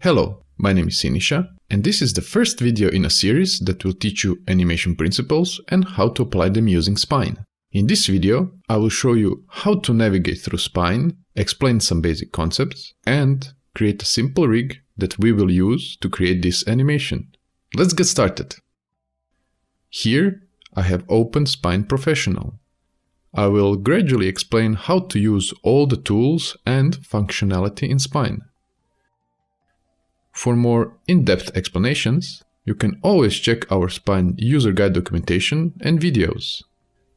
Hello, my name is Sinisha, and this is the first video in a series that will teach you animation principles and how to apply them using Spine. In this video, I will show you how to navigate through Spine, explain some basic concepts, and create a simple rig that we will use to create this animation. Let's get started. Here, I have opened Spine Professional. I will gradually explain how to use all the tools and functionality in Spine. For more in-depth explanations, you can always check our Spine user guide documentation and videos.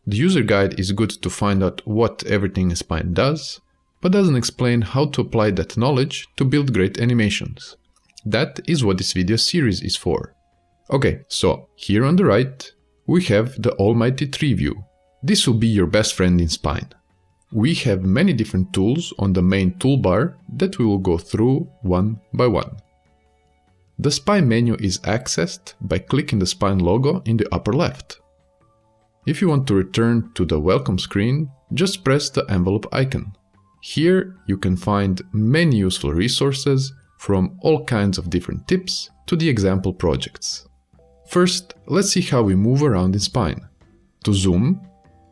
The user guide is good to find out what everything in Spine does, but doesn't explain how to apply that knowledge to build great animations. That is what this video series is for. Okay, so here on the right, we have the almighty tree view. This will be your best friend in Spine. We have many different tools on the main toolbar that we will go through one by one. The Spine menu is accessed by clicking the Spine logo in the upper left. If you want to return to the welcome screen, just press the envelope icon. Here you can find many useful resources from all kinds of different tips to the example projects. First, let's see how we move around in Spine. To zoom,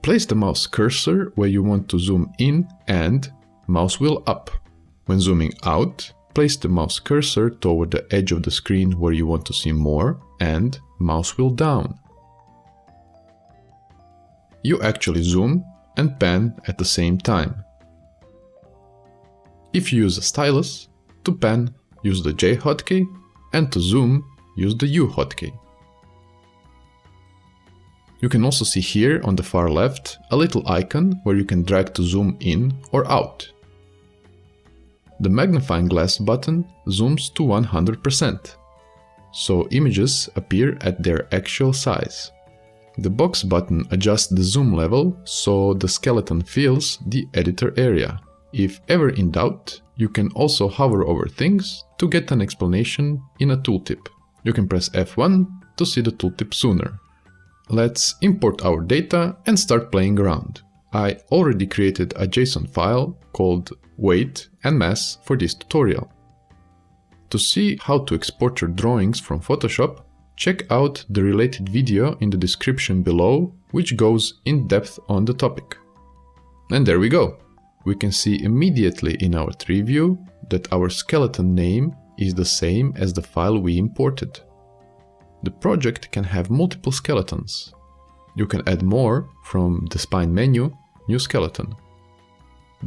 place the mouse cursor where you want to zoom in and mouse wheel up. When zooming out, place the mouse cursor toward the edge of the screen where you want to see more and mouse wheel down. You actually zoom and pan at the same time. If you use a stylus, to pan, use the J hotkey, and to zoom, use the U hotkey. You can also see here on the far left a little icon where you can drag to zoom in or out. The magnifying glass button zooms to 100%, so images appear at their actual size. The box button adjusts the zoom level so the skeleton fills the editor area. If ever in doubt, you can also hover over things to get an explanation in a tooltip. You can press F1 to see the tooltip sooner. Let's import our data and start playing around. I already created a JSON file called weight and mass for this tutorial. To see how to export your drawings from Photoshop, check out the related video in the description below, which goes in depth on the topic. And there we go. We can see immediately in our tree view that our skeleton name is the same as the file we imported. The project can have multiple skeletons. You can add more from the Spine menu, New Skeleton.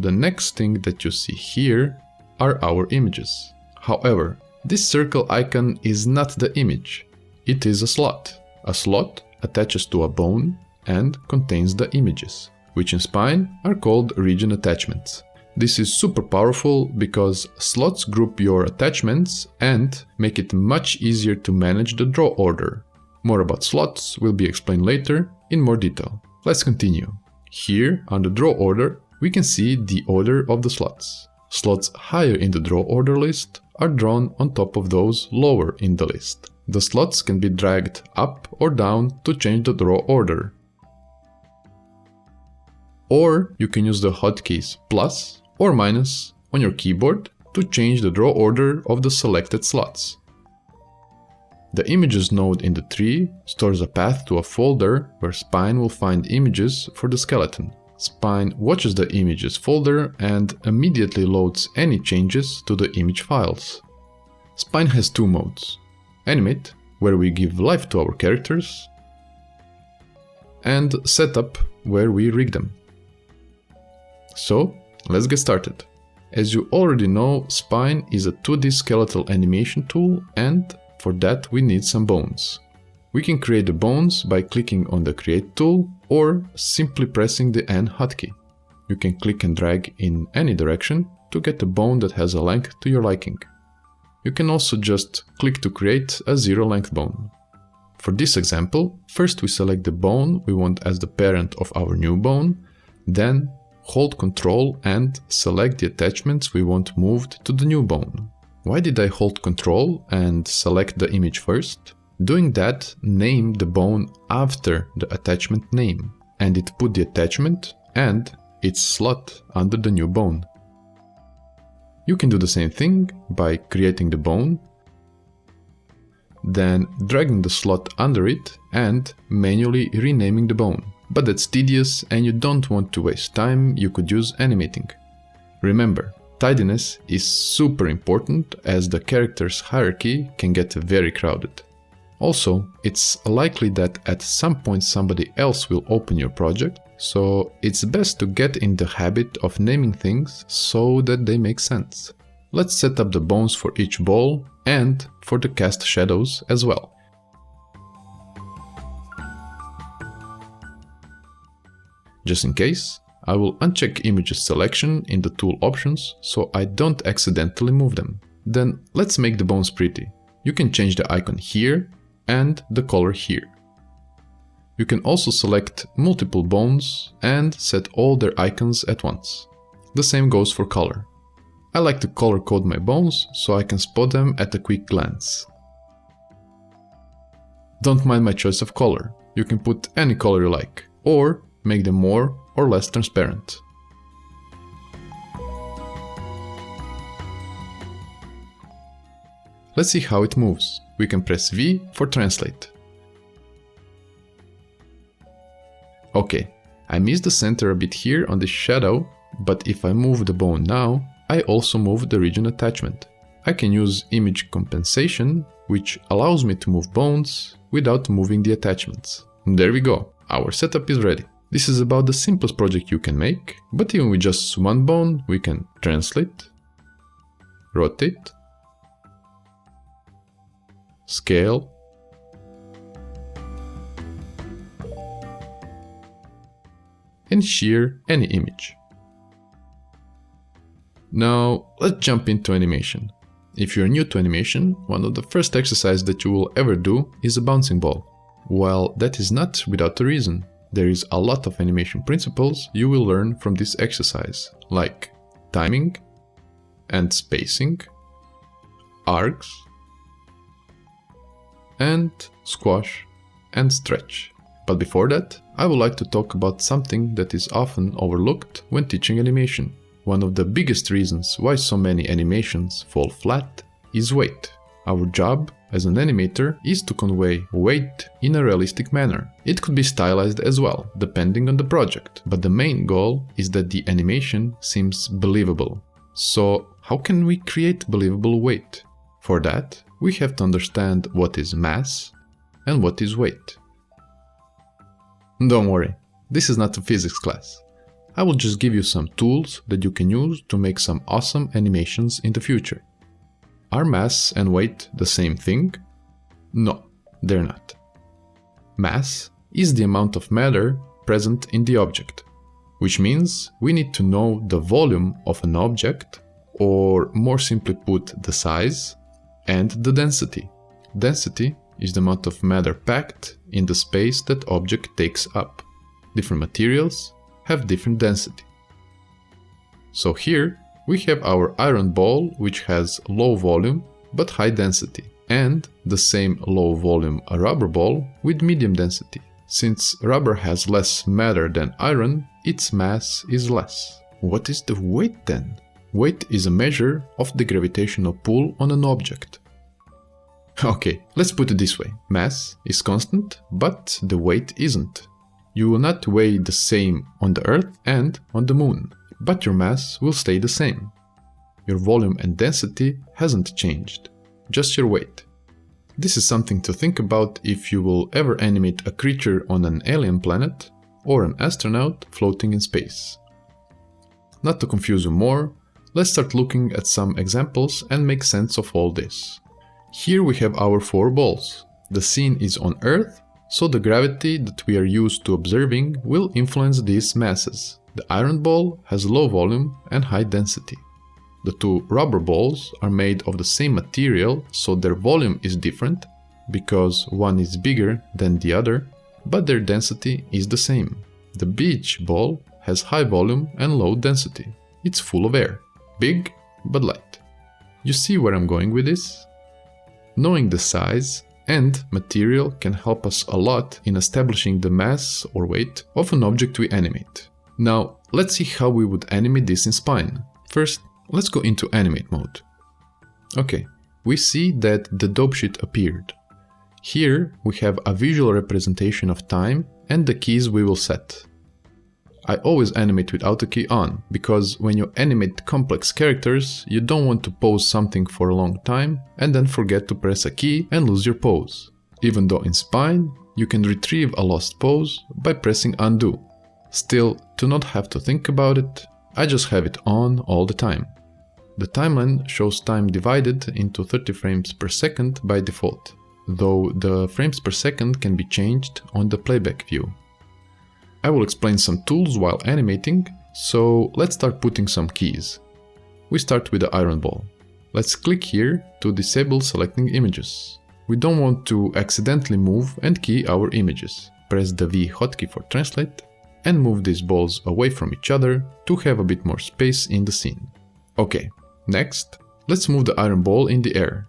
The next thing that you see here are our images. However, this circle icon is not the image. It is a slot. A slot attaches to a bone and contains the images, which in Spine are called region attachments. This is super powerful because slots group your attachments and make it much easier to manage the draw order. More about slots will be explained later in more detail. Let's continue. Here, on the draw order, we can see the order of the slots. Slots higher in the draw order list are drawn on top of those lower in the list. The slots can be dragged up or down to change the draw order. Or you can use the hotkeys plus or minus on your keyboard to change the draw order of the selected slots. The images node in the tree stores a path to a folder where Spine will find images for the skeleton. Spine watches the images folder and immediately loads any changes to the image files. Spine has two modes: Animate, where we give life to our characters, and Setup, where we rig them. So, let's get started. As you already know, Spine is a 2D skeletal animation tool, and for that we need some bones. We can create the bones by clicking on the Create tool or simply pressing the N hotkey. You can click and drag in any direction to get a bone that has a length to your liking. You can also just click to create a zero-length bone. For this example, first we select the bone we want as the parent of our new bone, then hold Ctrl and select the attachments we want moved to the new bone. Why did I hold Ctrl and select the image first? Doing that named the bone after the attachment name, and it put the attachment and its slot under the new bone. You can do the same thing by creating the bone, then dragging the slot under it and manually renaming the bone. But that's tedious and you don't want to waste time, you could use animating. Remember, tidiness is super important as the character's hierarchy can get very crowded. Also, it's likely that at some point somebody else will open your project, so it's best to get in the habit of naming things so that they make sense. Let's set up the bones for each ball and for the cast shadows as well. Just in case, I will uncheck images selection in the tool options so I don't accidentally move them. Then let's make the bones pretty. You can change the icon here and the color here. You can also select multiple bones and set all their icons at once. The same goes for color. I like to color code my bones so I can spot them at a quick glance. Don't mind my choice of color. You can put any color you like, or make them more or less transparent. Let's see how it moves. We can press V for translate. Okay, I missed the center a bit here on this shadow, but if I move the bone now, I also move the region attachment. I can use image compensation, which allows me to move bones without moving the attachments. And there we go, our setup is ready. This is about the simplest project you can make, but even with just one bone, we can translate, rotate, scale, and shear any image. Now, let's jump into animation. If you're new to animation, one of the first exercises that you will ever do is a bouncing ball. Well, that is not without a reason. There is a lot of animation principles you will learn from this exercise, like timing and spacing, arcs, and squash and stretch. But before that, I would like to talk about something that is often overlooked when teaching animation. One of the biggest reasons why so many animations fall flat is weight. Our job as an animator is to convey weight in a realistic manner. It could be stylized as well, depending on the project, but the main goal is that the animation seems believable. So, how can we create believable weight? For that, we have to understand what is mass and what is weight. Don't worry, this is not a physics class. I will just give you some tools that you can use to make some awesome animations in the future. Are mass and weight the same thing? No, they're not. Mass is the amount of matter present in the object, which means we need to know the volume of an object, or more simply put, the size, and the density. Density is the amount of matter packed in the space that object takes up. Different materials have different density. So here we have our iron ball, which has low volume but high density, and the same low volume rubber ball with medium density. Since rubber has less matter than iron, its mass is less. What is the weight then? Weight is a measure of the gravitational pull on an object. Okay, let's put it this way. Mass is constant, but the weight isn't. You will not weigh the same on the Earth and on the Moon, but your mass will stay the same. Your volume and density hasn't changed, just your weight. This is something to think about if you will ever animate a creature on an alien planet or an astronaut floating in space. Not to confuse you more, let's start looking at some examples and make sense of all this. Here we have our 4 balls. The scene is on Earth, so the gravity that we are used to observing will influence these masses. The iron ball has low volume and high density. The 2 rubber balls are made of the same material, so their volume is different, because one is bigger than the other, but their density is the same. The beach ball has high volume and low density. It's full of air, big but light. You see where I'm going with this? Knowing the size and material can help us a lot in establishing the mass or weight of an object we animate. Now, let's see how we would animate this in Spine. First, Let's go into animate mode. Okay, we see that the dope sheet appeared. Here we have a visual representation of time and the keys we will set. I always animate with auto key on, because when you animate complex characters, you don't want to pose something for a long time and then forget to press a key and lose your pose. Even though in Spine, you can retrieve a lost pose by pressing undo. Still, to not have to think about it, I just have it on all the time. The timeline shows time divided into 30 frames per second by default, though the frames per second can be changed on the playback view. I will explain some tools while animating, so let's start putting some keys. We start with the iron ball. Let's click here to disable selecting images. We don't want to accidentally move and key our images. Press the V hotkey for translate and move these balls away from each other to have a bit more space in the scene. Okay, next, let's move the iron ball in the air.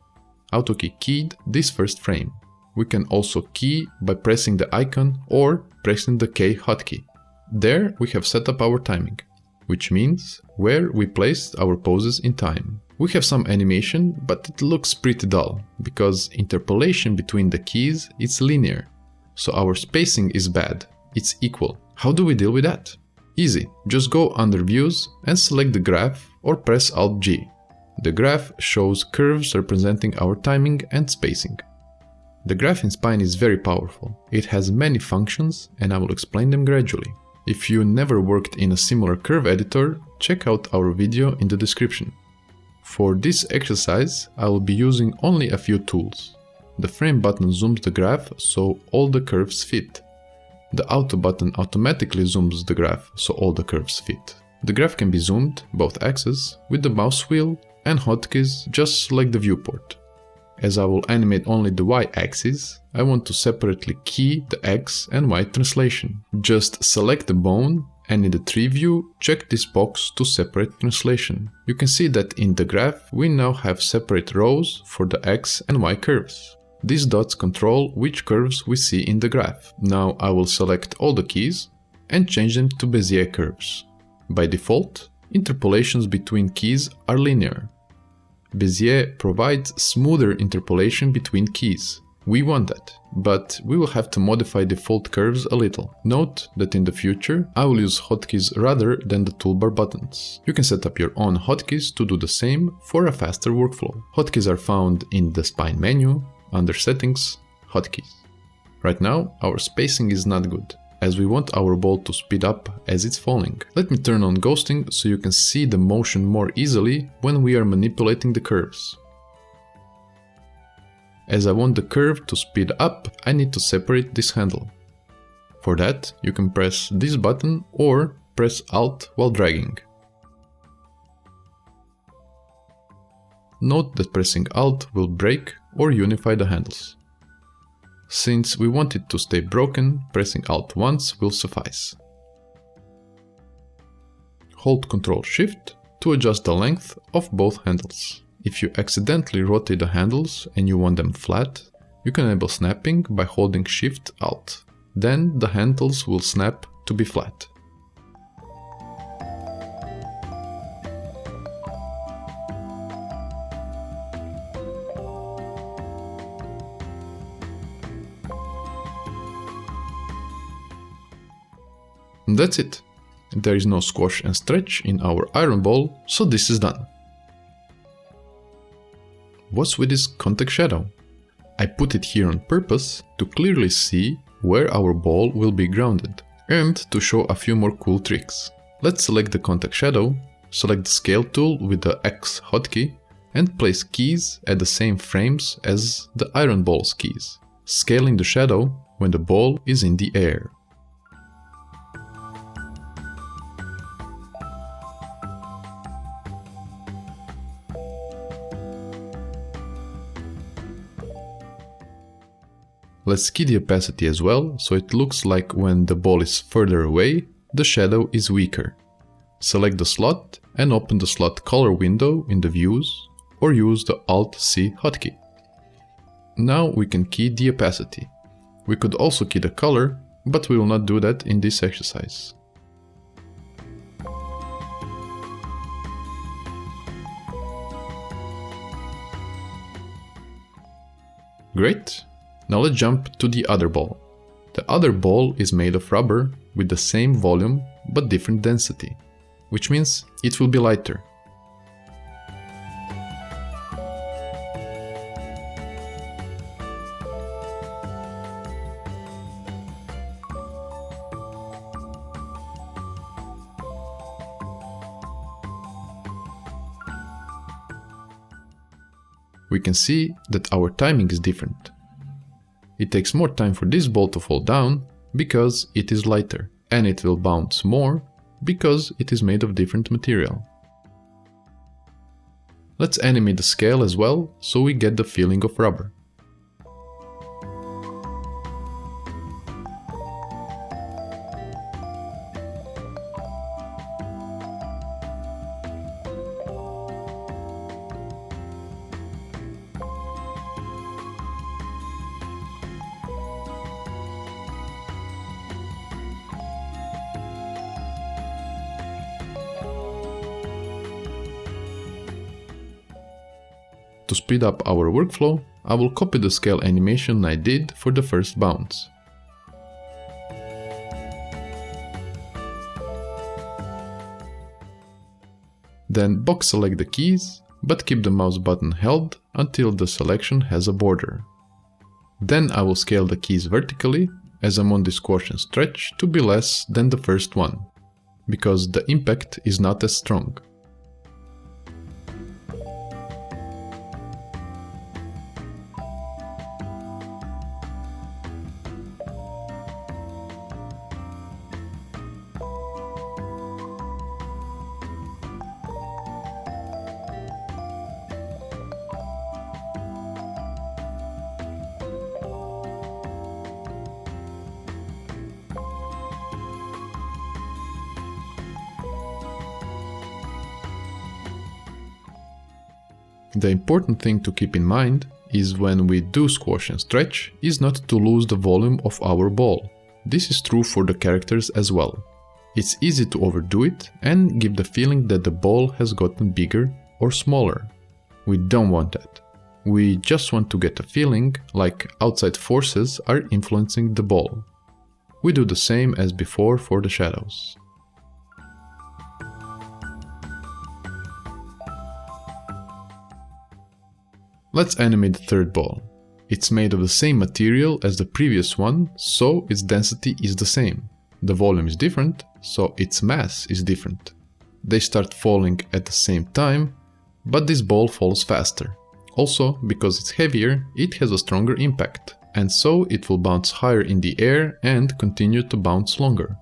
AutoKey keyed this first frame. We can also key by pressing the icon or pressing the K hotkey. There we have set up our timing, which means where we placed our poses in time. We have some animation, but it looks pretty dull, because interpolation between the keys is linear, so our spacing is bad, it's equal. How do we deal with that? Easy, just go under Views and select the graph or press Alt-G. The graph shows curves representing our timing and spacing. The graph in Spine is very powerful. It has many functions and I will explain them gradually. If you never worked in a similar curve editor, check out our video in the description. For this exercise, I will be using only a few tools. The frame button zooms the graph so all the curves fit. The auto button automatically zooms the graph so all the curves fit. The graph can be zoomed, both axes, with the mouse wheel and hotkeys, just select the viewport. As I will animate only the y-axis, I want to separately key the x and y translation. Just select the bone and in the tree view, check this box to separate translation. You can see that in the graph, we now have separate rows for the x and y curves. These dots control which curves we see in the graph. Now I will select all the keys and change them to Bezier Curves. By default, interpolations between keys are linear. Bezier provides smoother interpolation between keys. We want that, but we will have to modify default curves a little. Note that in the future, I will use hotkeys rather than the toolbar buttons. You can set up your own hotkeys to do the same for a faster workflow. Hotkeys are found in the Spine menu, under Settings, Hotkeys. Right now, our spacing is not good, as we want our ball to speed up as it's falling. Let me turn on ghosting so you can see the motion more easily when we are manipulating the curves. As I want the curve to speed up, I need to separate this handle. For that, you can press this button or press Alt while dragging. Note that pressing Alt will break or unify the handles. Since we want it to stay broken, pressing Alt once will suffice. Hold Ctrl-Shift to adjust the length of both handles. If you accidentally rotate the handles and you want them flat, you can enable snapping by holding Shift-Alt. Then the handles will snap to be flat. And that's it. There is no squash and stretch in our iron ball, so this is done. What's with this context shadow? I put it here on purpose to clearly see where our ball will be grounded and to show a few more cool tricks. Let's select the context shadow, select the scale tool with the X hotkey and place keys at the same frames as the iron ball's keys, scaling the shadow when the ball is in the air. Let's key the opacity as well, so it looks like when the ball is further away, the shadow is weaker. Select the slot and open the slot color window in the views, or use the Alt-C hotkey. Now we can key the opacity. We could also key the color, but we will not do that in this exercise. Great! Now let's jump to the other ball. The other ball is made of rubber with the same volume but different density, which means it will be lighter. We can see that our timing is different. It takes more time for this ball to fall down because it is lighter, and it will bounce more because it is made of different material. Let's animate the scale as well so we get the feeling of rubber. To speed up our workflow, I will copy the scale animation I did for the first bounce. Then box select the keys, but keep the mouse button held until the selection has a border. Then I will scale the keys vertically as I'm on this squash and stretch to be less than the first one, because the impact is not as strong. The important thing to keep in mind is when we do squash and stretch is not to lose the volume of our ball. This is true for the characters as well. It's easy to overdo it and give the feeling that the ball has gotten bigger or smaller. We don't want that. We just want to get a feeling like outside forces are influencing the ball. We do the same as before for the shadows. Let's animate the third ball. It's made of the same material as the previous one, so its density is the same. The volume is different, so its mass is different. They start falling at the same time, but this ball falls faster. Also, because it's heavier, it has a stronger impact, and so it will bounce higher in the air and continue to bounce longer.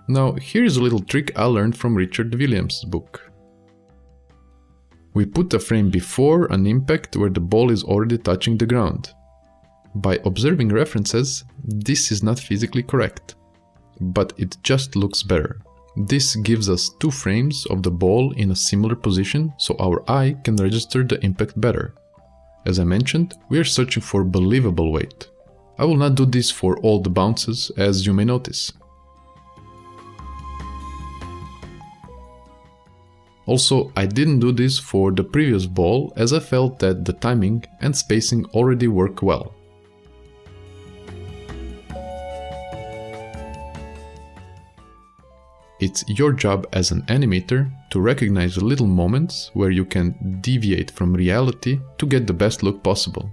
Now, here's a little trick I learned from Richard Williams' book. We put a frame before an impact where the ball is already touching the ground. By observing references, this is not physically correct, but it just looks better. This gives us 2 frames of the ball in a similar position so our eye can register the impact better. As I mentioned, we are searching for believable weight. I will not do this for all the bounces, as you may notice. Also, I didn't do this for the previous ball as I felt that the timing and spacing already work well. It's your job as an animator to recognize the little moments where you can deviate from reality to get the best look possible.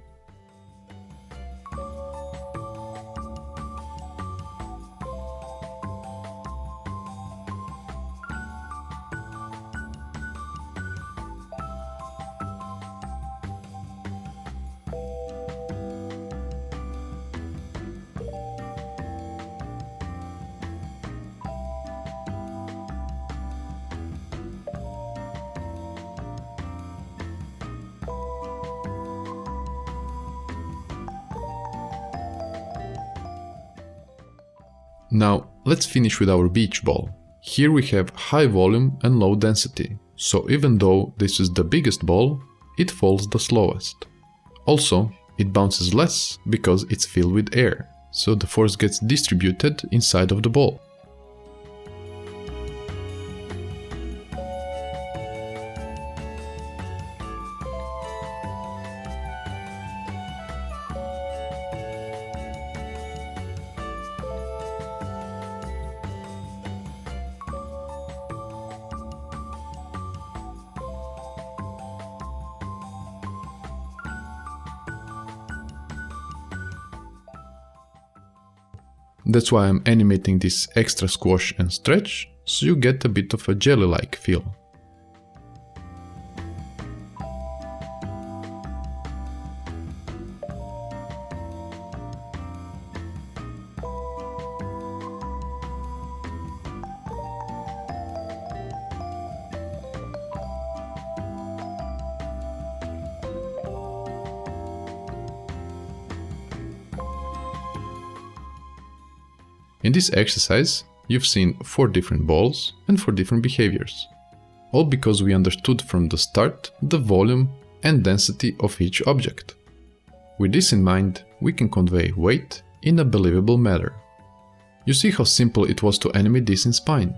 Now, let's finish with our beach ball. Here we have high volume and low density, so even though this is the biggest ball, it falls the slowest. Also, it bounces less because it's filled with air, so the force gets distributed inside of the ball. That's why I'm animating this extra squash and stretch, so you get a bit of a jelly-like feel. In this exercise, you've seen 4 different balls and 4 different behaviors, all because we understood from the start the volume and density of each object. With this in mind, we can convey weight in a believable manner. You see how simple it was to animate this in Spine.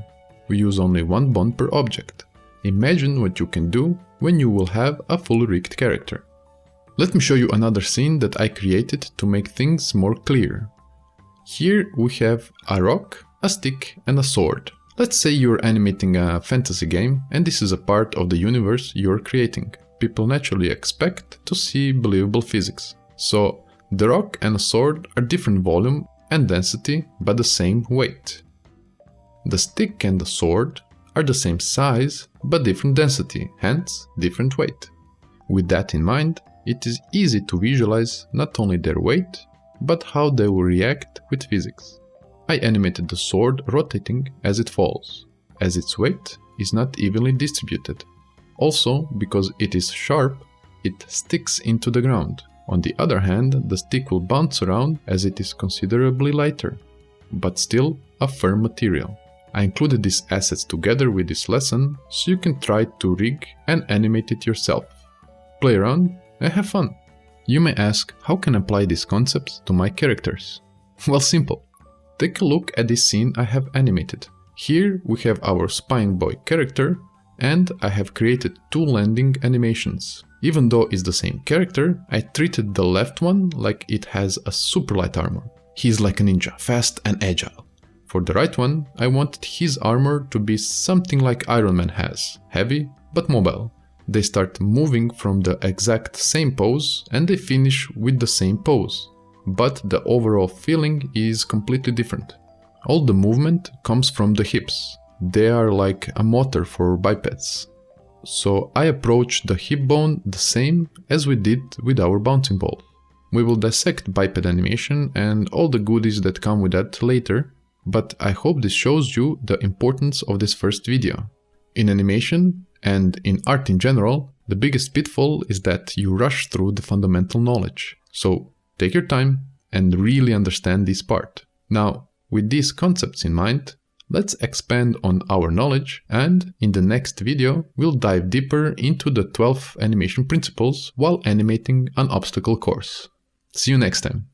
We use only 1 bond per object. Imagine what you can do when you will have a fully rigged character. Let me show you another scene that I created to make things more clear. Here we have a rock, a stick and a sword. Let's say you're animating a fantasy game and this is a part of the universe you're creating. People naturally expect to see believable physics. So the rock and a sword are different volume and density but the same weight. The stick and the sword are the same size but different density, hence different weight. With that in mind, it is easy to visualize not only their weight, but how they will react with physics. I animated the sword rotating as it falls, as its weight is not evenly distributed. Also, because it is sharp, it sticks into the ground. On the other hand, the stick will bounce around as it is considerably lighter, but still a firm material. I included these assets together with this lesson so you can try to rig and animate it yourself. Play around and have fun. You may ask, how can I apply these concepts to my characters? Well, simple. Take a look at this scene I have animated. Here we have our Spine Boy character and I have created 2 landing animations. Even though it's the same character, I treated the left one like it has a super light armor. He's like a ninja, fast and agile. For the right one, I wanted his armor to be something like Iron Man has, heavy but mobile. They start moving from the exact same pose and they finish with the same pose, but the overall feeling is completely different. All the movement comes from the hips. They are like a motor for bipeds. So I approach the hip bone the same as we did with our bouncing ball. We will dissect biped animation and all the goodies that come with that later, but I hope this shows you the importance of this first video. In animation, and in art in general, the biggest pitfall is that you rush through the fundamental knowledge. So take your time and really understand this part. Now, with these concepts in mind, let's expand on our knowledge and in the next video we'll dive deeper into the 12 animation principles while animating an obstacle course. See you next time!